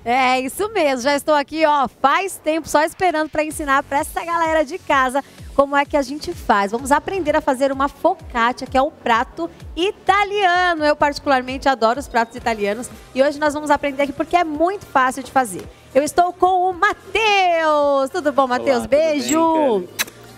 É isso mesmo, já estou aqui, ó, faz tempo só esperando para ensinar para essa galera de casa como é que a gente faz. Vamos aprender a fazer uma focaccia, que é um prato italiano. Eu particularmente adoro os pratos italianos e hoje nós vamos aprender aqui porque é muito fácil de fazer. Eu estou com o Matheus. Tudo bom, Matheus? Beijo!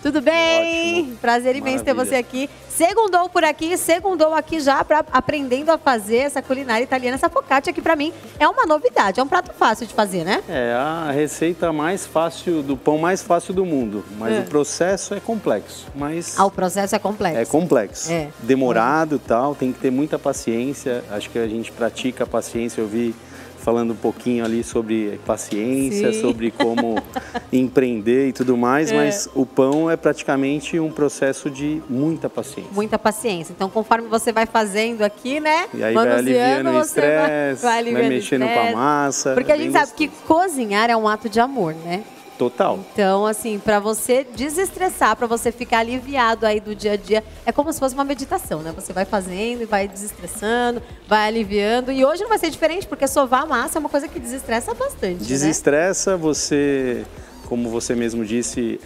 Tudo bem? Ótimo. Prazer imenso ter você aqui. Segundou por aqui, segundou aqui já aprendendo a fazer essa culinária italiana. Essa focaccia aqui pra mim é uma novidade, é um prato fácil de fazer, né? É a receita mais fácil, do pão mais fácil do mundo, mas o processo é complexo. Mas o processo é complexo. É complexo, demorado e tal, tem que ter muita paciência. Acho que a gente pratica a paciência, eu vi falando um pouquinho ali sobre paciência, sobre como empreender e tudo mais, mas o pão é praticamente um processo de muita paciência. Muita paciência. Então, conforme você vai fazendo aqui, né? E aí vai aliviando o estresse, vai mexendo com a massa. Porque a gente sabe que cozinhar é um ato de amor, né? Total. Então, assim, para você desestressar, para você ficar aliviado aí do dia a dia, é como se fosse uma meditação, né? Você vai fazendo e vai desestressando, vai aliviando. E hoje não vai ser diferente, porque sovar a massa é uma coisa que desestressa bastante, Desestressa, você, como você mesmo disse,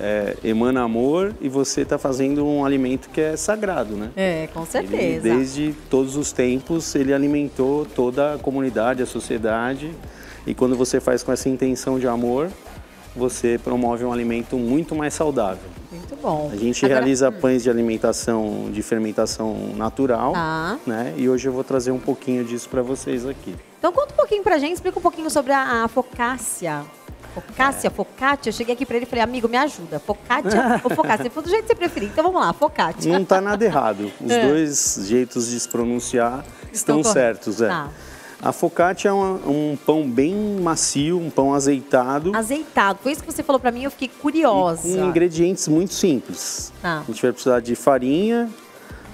emana amor e você está fazendo um alimento que é sagrado, né? É, com certeza. Desde todos os tempos, ele alimentou toda a comunidade, a sociedade. E quando você faz com essa intenção de amor, você promove um alimento muito mais saudável. Muito bom. A gente realiza pães de alimentação, de fermentação natural, né? E hoje eu vou trazer um pouquinho disso para vocês aqui. Então conta um pouquinho pra gente, explica um pouquinho sobre a focaccia. Focaccia. Eu cheguei aqui para ele e falei, amigo, me ajuda. Focaccia ou focaccia? Ele falou, do jeito que você preferir. Então vamos lá, focaccia. Não tá nada errado. Os dois jeitos de se pronunciar estão certos, Tá. A focaccia é um pão bem macio, um pão azeitado. Azeitado, foi isso que você falou pra mim, eu fiquei curiosa. Com ingredientes muito simples. A gente vai precisar de farinha,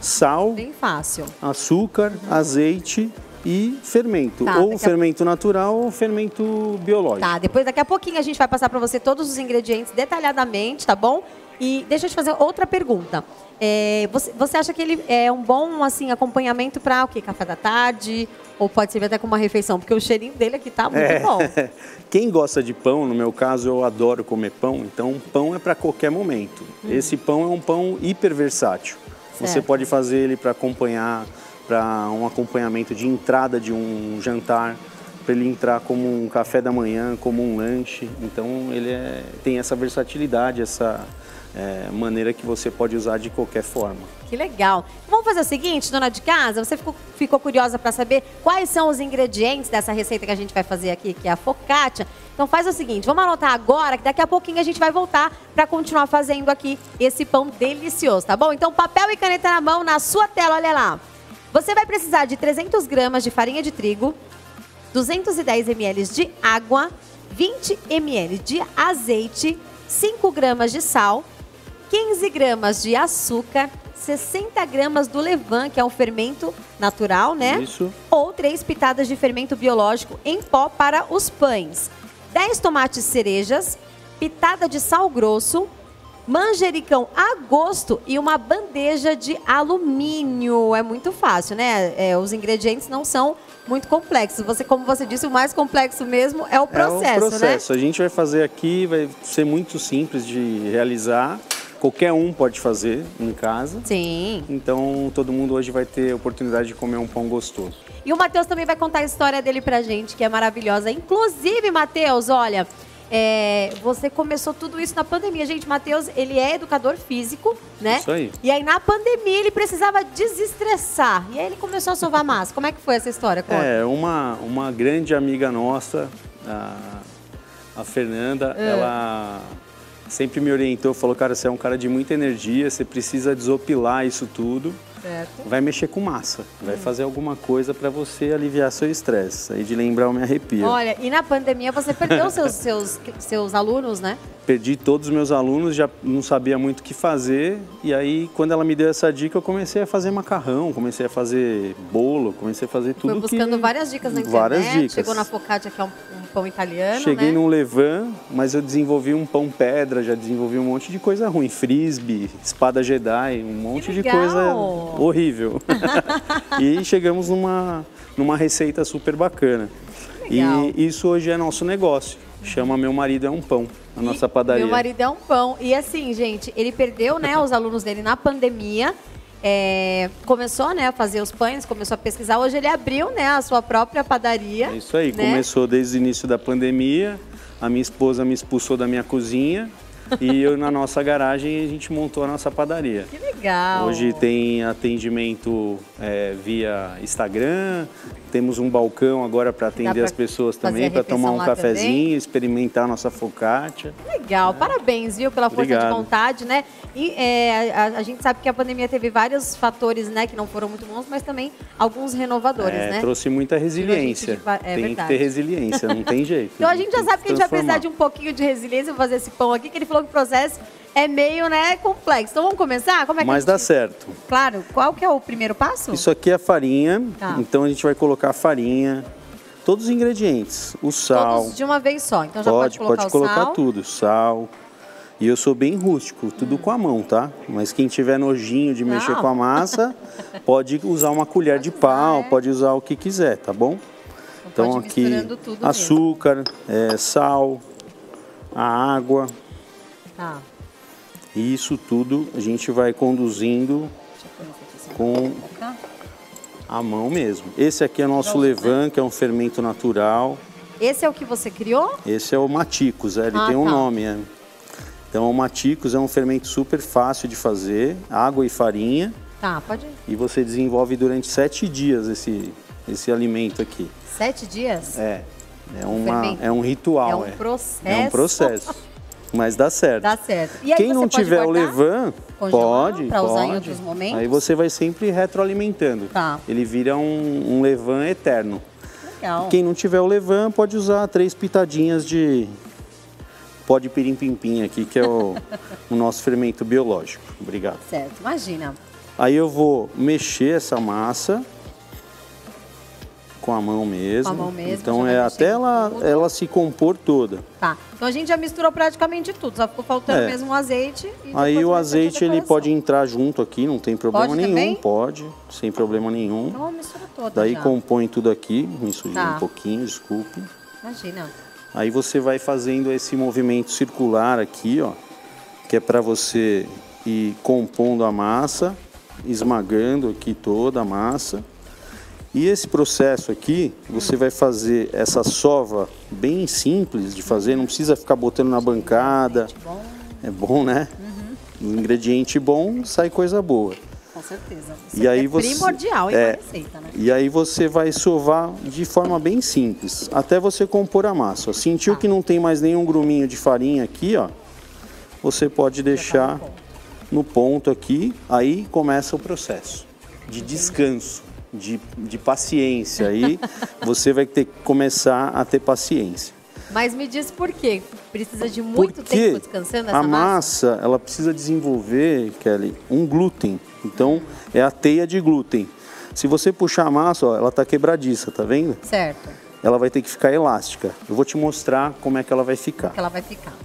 sal, bem fácil, açúcar, azeite e fermento. Ou fermento natural ou fermento biológico. Daqui a pouquinho a gente vai passar pra você todos os ingredientes detalhadamente, tá bom? E deixa eu te fazer outra pergunta. Você acha que ele é um bom assim, acompanhamento para o quê? Café da tarde? Ou pode servir até como uma refeição? Porque o cheirinho dele aqui tá muito bom. Quem gosta de pão, no meu caso, eu adoro comer pão. Então, pão é para qualquer momento. Esse pão é um pão hiper versátil. Você pode fazer ele para acompanhar, para um acompanhamento de entrada de um jantar, para ele entrar como um café da manhã, como um lanche. Então, ele tem essa versatilidade, essa maneira que você pode usar de qualquer forma. Que legal. Vamos fazer o seguinte, dona de casa, você ficou curiosa para saber quais são os ingredientes dessa receita que a gente vai fazer aqui, que é a focaccia. Então faz o seguinte, vamos anotar agora, que daqui a pouquinho a gente vai voltar para continuar fazendo aqui esse pão delicioso, tá bom? Então papel e caneta na mão, na sua tela, olha lá. Você vai precisar de 300 gramas de farinha de trigo, 210 ml de água, 20 ml de azeite, 5 gramas de sal, 15 gramas de açúcar, 60 gramas do levain, que é um fermento natural, né? Isso. Ou 3 pitadas de fermento biológico em pó para os pães. 10 tomates cerejas, pitada de sal grosso, manjericão a gosto e uma bandeja de alumínio. É muito fácil, né? Os ingredientes não são muito complexos. Como você disse, o mais complexo mesmo é o processo, né? A gente vai fazer aqui, vai ser muito simples de realizar. Qualquer um pode fazer em casa. Sim. Então, todo mundo hoje vai ter a oportunidade de comer um pão gostoso. E o Matheus também vai contar a história dele pra gente, que é maravilhosa. Inclusive, Matheus, olha, você começou tudo isso na pandemia. Gente, Matheus, ele é educador físico, né? Isso aí. E aí, na pandemia, ele precisava desestressar. E aí, ele começou a sovar massa. Como é que foi essa história? Conta. Uma grande amiga nossa, a Fernanda, ela sempre me orientou, falou, cara, você é um cara de muita energia, você precisa desopilar isso tudo. Certo. Vai mexer com massa, vai fazer alguma coisa para você aliviar seu estresse. Aí de lembrar eu me arrepio. Olha, e na pandemia você perdeu seus alunos, né? Perdi todos os meus alunos, já não sabia muito o que fazer. E aí, quando ela me deu essa dica, eu comecei a fazer macarrão, comecei a fazer bolo, comecei a fazer tudo. Foi buscando várias dicas na internet. Várias dicas. Chegou na focaccia, que é um pão italiano, Cheguei né? num levain, mas eu desenvolvi um pão pedra, já desenvolvi um monte de coisa ruim. Frisbee, espada Jedi, um monte de coisa horrível. E chegamos numa receita super bacana. legal. E isso hoje é nosso negócio. Chama Meu Marido é um Pão, a nossa padaria. Meu Marido é um Pão. E assim, gente, ele perdeu, né, os alunos dele na pandemia. Começou, né, a fazer os pães, começou a pesquisar. Hoje ele abriu, né, a sua própria padaria. É isso aí, né? Começou desde o início da pandemia. A minha esposa me expulsou da minha cozinha e eu na nossa garagem a gente montou a nossa padaria. Que legal! Hoje tem atendimento via Instagram, temos um balcão agora para atender as pessoas também, para tomar um cafezinho, também. Experimentar a nossa focaccia. Legal, parabéns, viu, pela força de vontade, né? E a gente sabe que a pandemia teve vários fatores, né, que não foram muito bons, mas também alguns renovadores, né? Trouxe muita resiliência. Tem que ter resiliência, não tem jeito. Então a gente já sabe que a gente vai precisar de um pouquinho de resiliência para fazer esse pão aqui, que ele falou que o processo é meio, né, complexo. Então vamos começar? Como é que Mas dá certo. Claro. Qual que é o primeiro passo? Isso aqui é a farinha, então a gente vai colocar a farinha, todos os ingredientes, o sal. Todos de uma vez só, então já pode colocar o sal. Pode colocar tudo, sal. E eu sou bem rústico, tudo com a mão, tá? Mas quem tiver nojinho de mexer com a massa, pode usar uma colher de pau, pode usar o que quiser, tá bom? Então aqui açúcar, sal, a água. Tá. E isso tudo a gente vai conduzindo com a mão mesmo. Esse aqui é nosso levain, que é um fermento natural. Esse é o que você criou? Esse é o Maticos, ele tem um nome. Então o Maticos é um fermento super fácil de fazer, água e farinha. Tá, pode ir. E você desenvolve durante 7 dias esse alimento aqui. 7 dias? É um ritual. É um processo. É um processo. Mas dá certo. Dá certo. E aí quem não tiver o levain, pode. Para usar em outros momentos. Aí você vai sempre retroalimentando. Tá. Ele vira um levain eterno. Legal. Quem não tiver o levain, pode usar 3 pitadinhas de pó de pirim-pim-pim aqui, que é o nosso fermento biológico. Obrigado. Certo, imagina. Aí eu vou mexer essa massa com a mão mesmo. Com a mão mesmo. Então até ela se compor toda. Tá. Então a gente já misturou praticamente tudo, só ficou faltando mesmo o azeite. E aí o azeite ele pode entrar junto aqui, não tem problema nenhum. Também? Pode, sem problema nenhum. Então mistura toda. Daí compõe tudo aqui, me sujei um pouquinho, desculpe. Imagina. Aí você vai fazendo esse movimento circular aqui, ó, que é para você ir compondo a massa, esmagando aqui toda a massa. E esse processo aqui, você vai fazer essa sova bem simples de fazer, não precisa ficar botando na bancada. É bom, né? Um ingrediente bom, sai coisa boa. Com certeza. E aí primordial em uma receita, né? E aí você vai sovar de forma bem simples, até você compor a massa. Sentiu que não tem mais nenhum gruminho de farinha aqui, ó, você pode deixar no ponto aqui, aí começa o processo de descanso. De paciência, aí você vai ter que começar a ter paciência. Mas me diz por quê? Precisa de muito tempo descansando essa massa? A massa, ela precisa desenvolver, Kelly, um glúten. Então, é a teia de glúten. Se você puxar a massa, ó, ela tá quebradiça, tá vendo? Certo. Ela vai ter que ficar elástica. Eu vou te mostrar como é que ela vai ficar.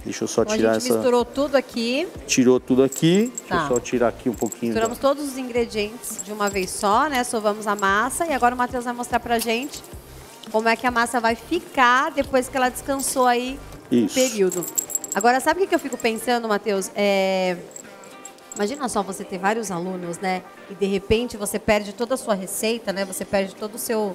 Deixa eu só tirar essa... A gente misturou tudo aqui. Tirou tudo aqui. Deixa eu só tirar aqui um pouquinho. Misturamos todos os ingredientes de uma vez só, né? Sovamos a massa e agora o Matheus vai mostrar pra gente como é que a massa vai ficar depois que ela descansou aí um período. Agora, sabe o que eu fico pensando, Matheus? Imagina só você ter vários alunos, né? E de repente você perde toda a sua receita, né? Você perde todo o seu...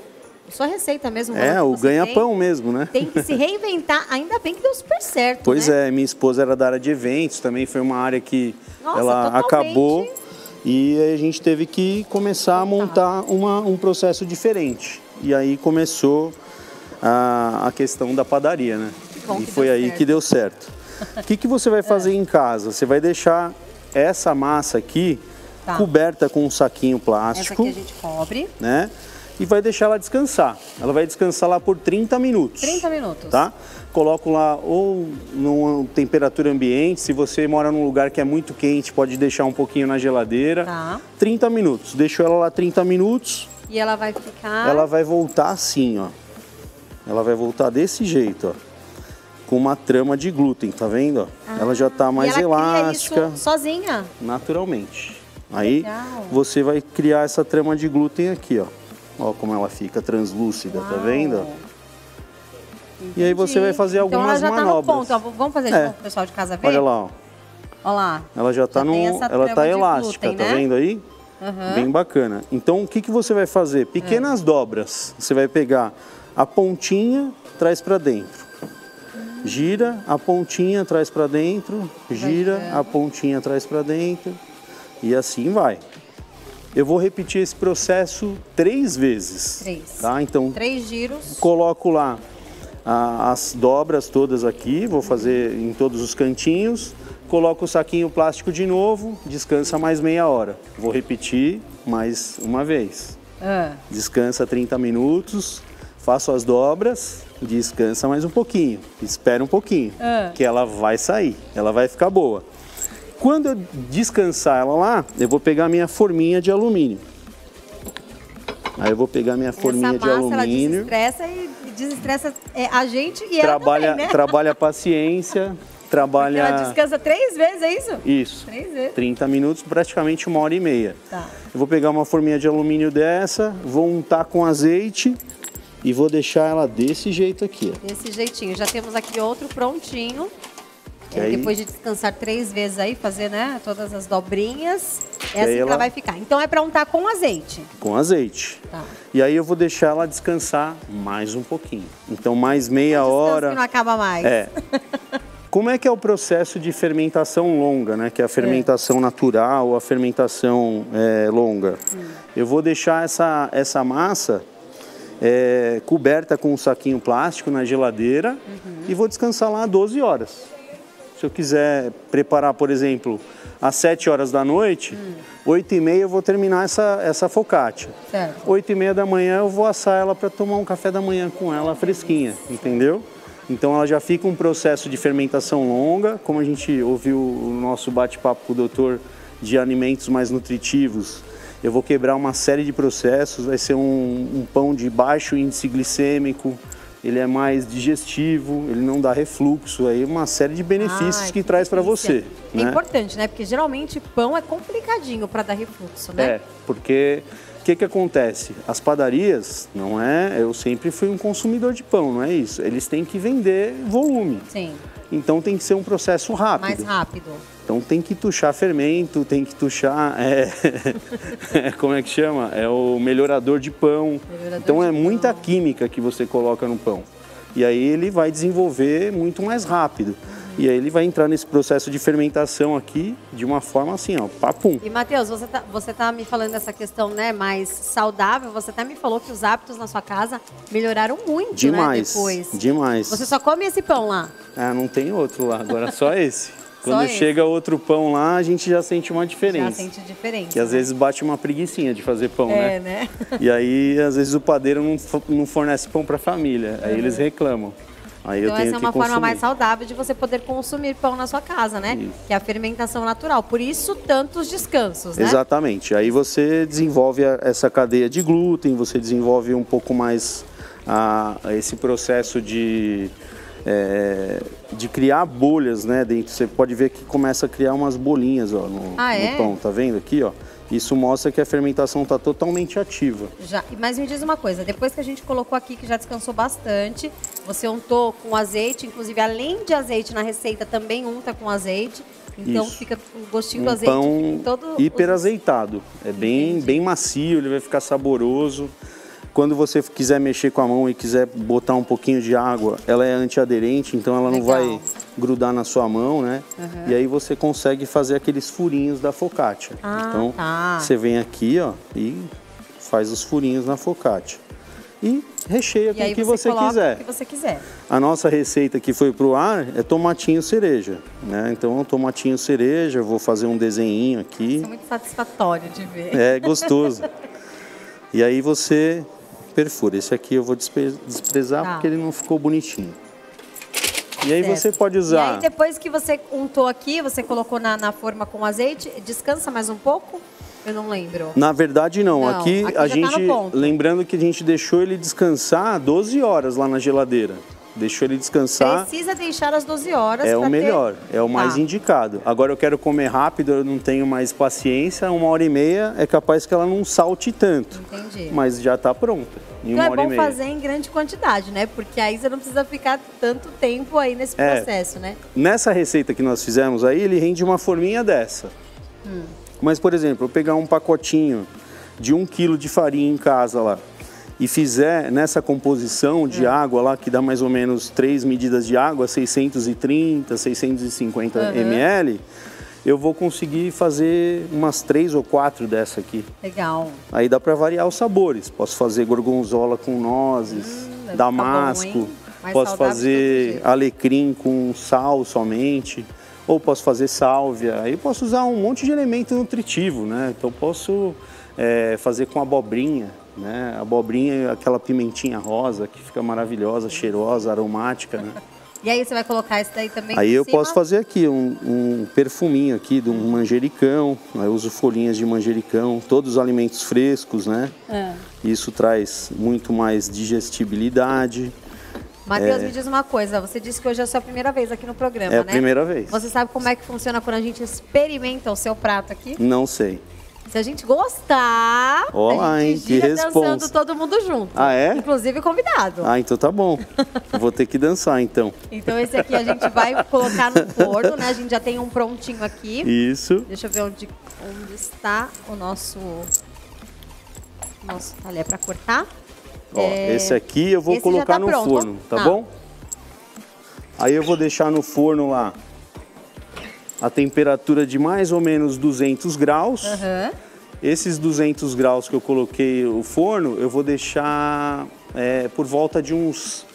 Sua receita mesmo. O ganha-pão mesmo, né? Tem que se reinventar. Ainda bem que deu super certo, Pois minha esposa era da área de eventos, também foi uma área que ela acabou. E aí a gente teve que começar a montar um processo diferente. E aí começou a questão da padaria, né? E foi aí que deu certo. O que você vai fazer em casa? Você vai deixar essa massa aqui coberta com um saquinho plástico. Essa aqui a gente cobre. Né? E vai deixar ela descansar. Ela vai descansar lá por 30 minutos. 30 minutos. Tá? Coloco lá ou numa temperatura ambiente. Se você mora num lugar que é muito quente, pode deixar um pouquinho na geladeira. 30 minutos. Deixo ela lá 30 minutos. E ela vai ficar... Ela vai voltar assim, ó. Ela vai voltar desse jeito, ó. Com uma trama de glúten, tá vendo? Ela já tá mais elástica. Cria isso sozinha? Naturalmente. Aí você vai criar essa trama de glúten aqui, ó. Ó como ela fica translúcida, tá vendo? E aí você vai fazer algumas manobras. Então ela já tá no ponto. Ó, vamos fazer de novo pro pessoal de casa ver? Olha lá, ó. Olha lá. Ela já tá ela tá elástica, glúten, tá vendo aí? Bem bacana. Então o que você vai fazer? Pequenas dobras. Você vai pegar a pontinha, traz para dentro. Gira, a pontinha, traz para dentro. Gira, a pontinha, traz para dentro. E assim vai. Eu vou repetir esse processo 3 vezes. 3. Tá? Então, 3 giros. Coloco lá as dobras todas aqui, vou fazer em todos os cantinhos. Coloco o saquinho plástico de novo, descansa mais meia hora. Vou repetir mais uma vez. Descansa 30 minutos, faço as dobras, descansa mais um pouquinho, espera um pouquinho, que ela vai sair, ela vai ficar boa. Quando eu descansar ela lá, eu vou pegar minha forminha de alumínio. Aí eu vou pegar minha forminha de alumínio. Essa massa, ela desestressa a gente e ela também, né? Trabalha a paciência. Trabalha... Ela descansa 3 vezes, é isso? Isso. 3 vezes. 30 minutos, praticamente 1h30. Tá. Eu vou pegar uma forminha de alumínio dessa, vou untar com azeite e vou deixar ela desse jeito aqui. Ó. Desse jeitinho. Já temos aqui outro prontinho. Aí, depois de descansar 3 vezes aí, fazer, né, todas as dobrinhas, é assim que ela vai ficar. Então é para untar com azeite. Com azeite. Tá. E aí eu vou deixar ela descansar mais um pouquinho. Então mais meia hora. Que não acaba mais. Como é que é o processo de fermentação longa, né? Que é a fermentação natural ou a fermentação longa. Eu vou deixar essa massa coberta com um saquinho plástico na geladeira e vou descansar lá 12 horas. Se eu quiser preparar, por exemplo, às 7 horas da noite, 8h30 eu vou terminar essa focaccia. 8h30 da manhã eu vou assar ela para tomar um café da manhã com ela fresquinha, entendeu? Então ela já fica um processo de fermentação longa, como a gente ouviu o nosso bate-papo com o doutor de alimentos mais nutritivos. Eu vou quebrar uma série de processos, vai ser um pão de baixo índice glicêmico, ele é mais digestivo, ele não dá refluxo, aí uma série de benefícios que traz para você. É importante, né? Porque geralmente pão é complicadinho para dar refluxo, né? Porque o que acontece? As padarias, não é? Eu sempre fui um consumidor de pão, não é isso? Eles têm que vender volume. Sim. Então tem que ser um processo rápido. Mais rápido. Então tem que tuchar fermento, tem que tuchar, como é que chama? É o melhorador de pão. Então é muita química que você coloca no pão. E aí ele vai desenvolver muito mais rápido. E aí ele vai entrar nesse processo de fermentação aqui de uma forma assim, ó, papum. E Matheus, você tá me falando dessa questão, né, mais saudável, você até me falou que os hábitos na sua casa melhoraram muito, demais, né, depois. Demais. Você só come esse pão lá? Ah, não tem outro lá, agora só esse. Quando chega outro pão lá, a gente já sente uma diferença. Já sente diferença. Que às vezes bate uma preguicinha de fazer pão, né? E aí, às vezes, o padeiro não fornece pão para a família. Aí eles reclamam. Aí então eu tenho essa é uma forma mais saudável de você poder consumir pão na sua casa, né? Isso. Que é a fermentação natural. Por isso, tantos descansos, né? Exatamente. Aí você desenvolve essa cadeia de glúten, você desenvolve um pouco mais esse processo de criar bolhas, né? Dentro. Você pode ver que começa a criar umas bolinhas, ó, no pão. Tá vendo aqui, ó? Isso mostra que a fermentação está totalmente ativa. Mas me diz uma coisa, depois que a gente colocou aqui, que já descansou bastante, você untou com azeite, inclusive além de azeite na receita, também unta com azeite. Então fica o gostinho do azeite. Pão todo hiper azeitado. É bem macio, ele vai ficar saboroso. Quando você quiser mexer com a mão e quiser botar um pouquinho de água, ela é antiaderente, então ela não vai grudar na sua mão, né? E aí você consegue fazer aqueles furinhos da focaccia. Então, você vem aqui, ó, e faz os furinhos na focaccia. E recheia com o que você quiser. O que você quiser. A nossa receita que foi pro ar é tomatinho cereja, né? Então, tomatinho cereja, vou fazer um desenhinho aqui. Isso é muito satisfatório de ver. É gostoso. E aí você perfura. Esse aqui eu vou desprezar porque ele não ficou bonitinho. E aí você pode usar... E aí depois que você untou aqui, você colocou na forma com azeite, descansa mais um pouco? Eu não lembro. Na verdade não. Aqui a gente... Tá no ponto. Lembrando que a gente deixou ele descansar 12 horas lá na geladeira. Deixo ele descansar. Precisa deixar as 12 horas. É o melhor, é o mais Tá. indicado. Agora eu quero comer rápido, eu não tenho mais paciência, 1h30 é capaz que ela não salte tanto. Entendi. Mas já está pronta. Em Então é 1h30. bom fazer em grande quantidade, né? Porque aí você não precisa ficar tanto tempo aí nesse processo, né? Nessa receita que nós fizemos aí, ele rende uma forminha dessa. Mas, por exemplo, eu pegar um pacotinho de 1 kg de farinha em casa lá e fizer nessa composição de água lá, que dá mais ou menos 3 medidas de água, 630, 650 ml, eu vou conseguir fazer umas 3 ou 4 dessa aqui. Legal. Aí dá para variar os sabores. Posso fazer gorgonzola com nozes, deve damasco, ficar bom, hein? Mais posso saudável de todo fazer jeito. alecrim com sal somente, ou posso fazer sálvia. Aí posso usar um monte de elemento nutritivo, né? Então posso fazer com abobrinha, né? Abobrinha é aquela pimentinha rosa que fica maravilhosa, cheirosa, aromática, né? E aí você vai colocar isso daí também Aí em eu cima? posso fazer aqui um perfuminho aqui de um manjericão. Aí eu uso folhinhas de manjericão, todos os alimentos frescos, né? Isso traz muito mais digestibilidade. Matheus, me diz uma coisa. Você disse que hoje é a sua primeira vez aqui no programa, É a né? primeira vez. Você sabe como é que funciona quando a gente experimenta o seu prato aqui? Não sei. Se a gente gostar, Olá, a hein? gente Que gira responsa. dançando todo mundo junto. Ah, é? Inclusive convidado. Ah, então tá bom. Eu vou ter que dançar, então. Então esse aqui a gente vai colocar no forno, né? A gente já tem um prontinho aqui. Isso. Deixa eu ver onde está o nosso talher para cortar. Ó, esse aqui eu vou esse já colocar tá no pronto. forno, tá bom? Aí eu vou deixar no forno lá a temperatura de mais ou menos 200 graus. Esses 200 graus que eu coloquei o forno, eu vou deixar por volta de uns...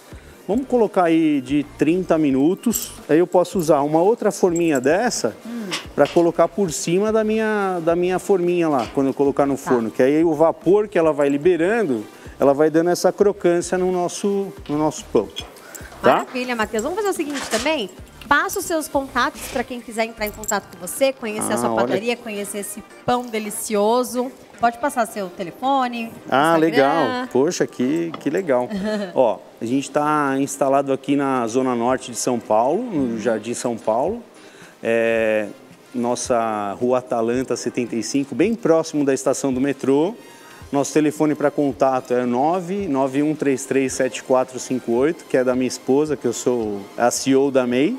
Vamos colocar aí de 30 minutos. Aí eu posso usar uma outra forminha dessa para colocar por cima da minha forminha lá, quando eu colocar no forno. Que aí o vapor que ela vai liberando, ela vai dando essa crocância no nosso pão. Tá? Maravilha, Matheus. Vamos fazer o seguinte também? Passa os seus contatos para quem quiser entrar em contato com você, conhecer a sua padaria, conhecer esse pão delicioso. Pode passar seu telefone, Ah, Instagram. legal. Poxa, que legal. Ó, a gente está instalado aqui na Zona Norte de São Paulo, no Jardim São Paulo. Nossa Rua Atalanta 75, bem próximo da estação do metrô. Nosso telefone para contato é 991337458, que é da minha esposa, que eu sou a CEO da MEI.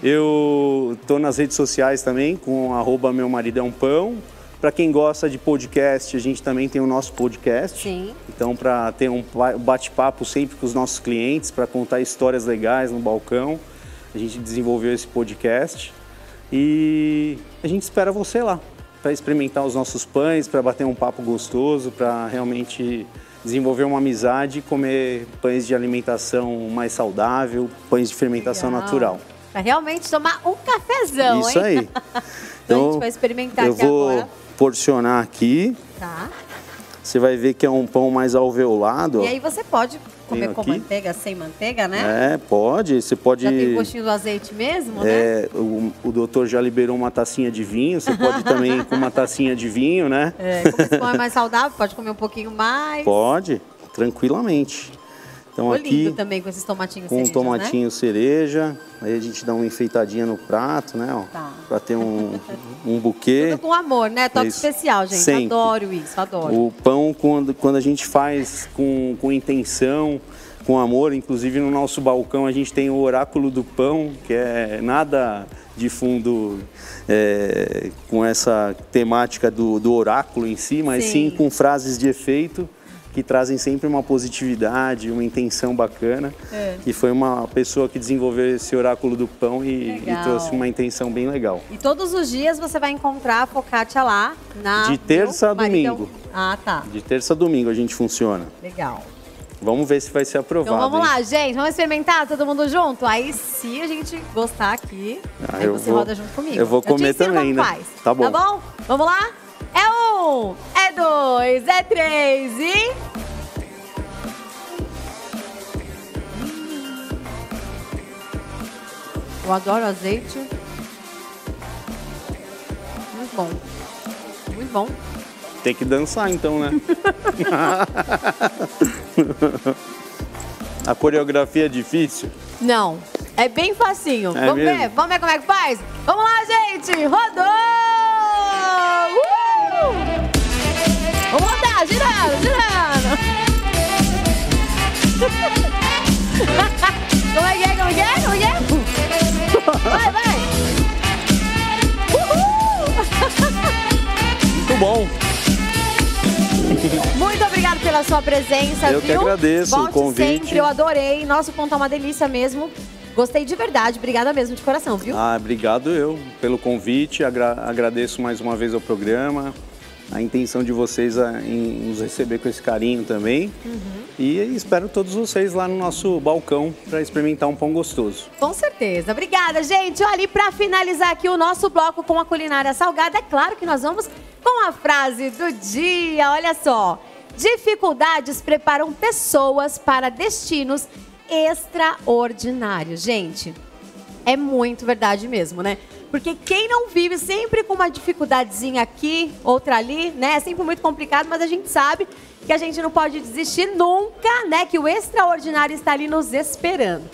Eu estou nas redes sociais também, com @meumaridãopão. Para quem gosta de podcast, a gente também tem o nosso podcast. Sim. Então, para ter um bate-papo sempre com os nossos clientes, para contar histórias legais no balcão, a gente desenvolveu esse podcast. E a gente espera você lá, para experimentar os nossos pães, para bater um papo gostoso, para realmente desenvolver uma amizade e comer pães de alimentação mais saudável, pães de fermentação natural. Para realmente tomar um cafezão, Isso hein? aí. Então Então, a gente vai experimentar eu aqui vou agora. porcionar aqui. Tá. Você vai ver que é um pão mais alveolado. E aí você pode comer Tenho com aqui. manteiga, sem manteiga, né? Pode. Você pode... Já tem o gostinho do azeite mesmo, né? O doutor já liberou uma tacinha de vinho. Você pode também com uma tacinha de vinho, né? Como esse pão é mais saudável, pode comer um pouquinho mais. Pode, tranquilamente. Então Ficou aqui lindo também com esses tomatinhos com um cerejas, tomatinho cereja. Aí a gente dá uma enfeitadinha no prato, né? Ó, Tá. Pra ter um buquê. Tudo com amor, né? Toque Isso. especial, gente. Sempre. Adoro isso, adoro. O pão, quando a gente faz com intenção, com amor, inclusive no nosso balcão a gente tem o oráculo do pão, que é nada de fundo com essa temática do oráculo em si, mas sim com frases de efeito que trazem sempre uma positividade, uma intenção bacana. E foi uma pessoa que desenvolveu esse oráculo do pão e trouxe uma intenção bem legal. E todos os dias você vai encontrar a focaccia lá na... De terça a Maridão. domingo. Ah, tá. De terça a domingo a gente funciona. Legal. Vamos ver se vai ser aprovado. Então vamos hein? lá, gente. Vamos experimentar todo mundo junto? Aí, se a gente gostar aqui, aí eu você vou- roda junto comigo. eu vou comer te ensino também, como né? faz. Tá bom. Tá bom? Vamos lá? É 1, é 2, é 3 e... Eu adoro azeite. Muito bom. Muito bom. Tem que dançar então, né? A coreografia é difícil? Não, é bem facinho. É Vamos mesmo? ver? Vamos ver como é que faz? Vamos lá, gente! Rodou! Vamos rodar, girando, girando! Como é que é? Como é que é? Como é que é? Vai, vai! Muito bom. Muito obrigada pela sua presença, Eu que agradeço o convite. Sempre, eu adorei. Nosso ponto é uma delícia mesmo. Gostei de verdade, obrigada mesmo, de coração, viu? Obrigado eu pelo convite, agradeço mais uma vez ao programa, a intenção de vocês em nos receber com esse carinho também. E espero todos vocês lá no nosso balcão para experimentar um pão gostoso. Com certeza. Obrigada, gente. Olha, e para finalizar aqui o nosso bloco com a culinária salgada, é claro que nós vamos com a frase do dia. Olha só. Dificuldades preparam pessoas para destinos extraordinários. Gente, é muito verdade mesmo, né? Porque quem não vive sempre com uma dificuldadezinha aqui, outra ali, né? É sempre muito complicado, mas a gente sabe que a gente não pode desistir nunca, né? Que o extraordinário está ali nos esperando.